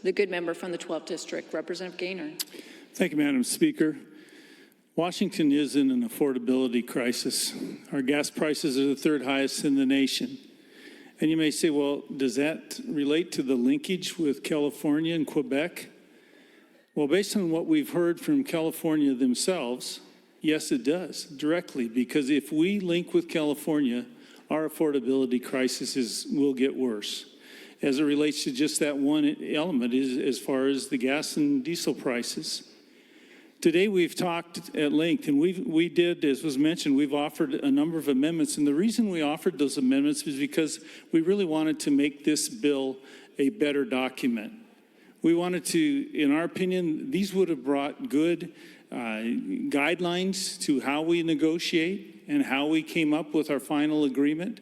The good member from the 12th District, Representative Goehner. Thank you, Madam Speaker. Washington is in an affordability crisis. Our gas prices are the third highest in the nation. And you may say, well, does that relate to the linkage with California and Quebec? Well, based on what we've heard from California themselves, yes, it does, directly, because if we link with California, our affordability crisis will get worse as it relates to just that one element as far as the gas and diesel prices. Today we've talked at length, and we did, as was mentioned, we've offered a number of amendments, and the reason we offered those amendments is because we really wanted to make this bill a better document. We wanted to, in our opinion, these would have brought good guidelines to how we negotiate and how we came up with our final agreement.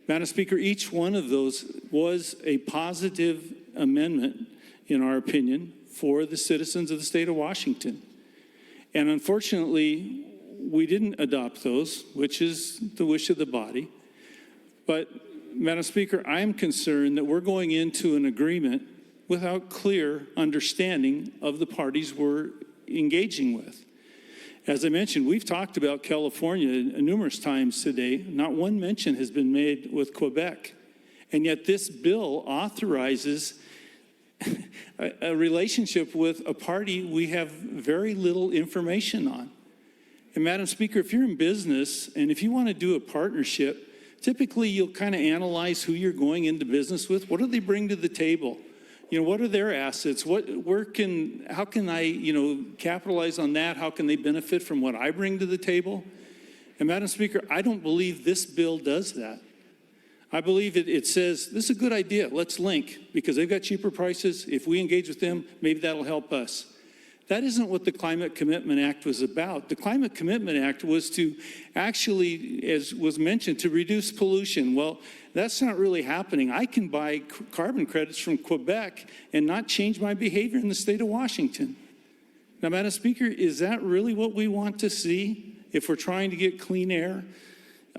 Madam Speaker, each one of those was a positive amendment, in our opinion, for the citizens of the state of Washington. And unfortunately, we didn't adopt those, which is the wish of the body. But, Madam Speaker, I am concerned that we're going into an agreement without clear understanding of the parties we're engaging with. As I mentioned, we've talked about California numerous times today. Not one mention has been made with Quebec. And yet this bill authorizes a relationship with a party we have very little information on. And Madam Speaker, if you're in business and if you want to do a partnership, typically you'll kind of analyze who you're going into business with. What do they bring to the table? You know, what are their assets? How can I, capitalize on that? How can they benefit from what I bring to the table? And Madam Speaker, I don't believe this bill does that. I believe it says, this is a good idea, let's link, because they've got cheaper prices. If we engage with them, maybe that'll help us. That isn't what the Climate Commitment Act was about. The Climate Commitment Act was to actually, as was mentioned, to reduce pollution. Well, that's not really happening. I can buy carbon credits from Quebec and not change my behavior in the state of Washington. Now, Madam Speaker, is that really what we want to see if we're trying to get clean air?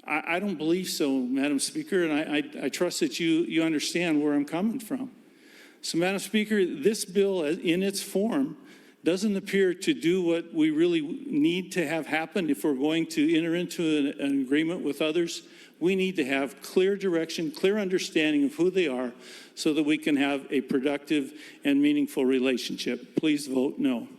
I don't believe so, Madam Speaker, and I trust that you understand where I'm coming from. So, Madam Speaker, this bill in its form doesn't appear to do what we really need to have happen if we're going to enter into an agreement with others. We need to have clear direction, clear understanding of who they are so that we can have a productive and meaningful relationship. Please vote no.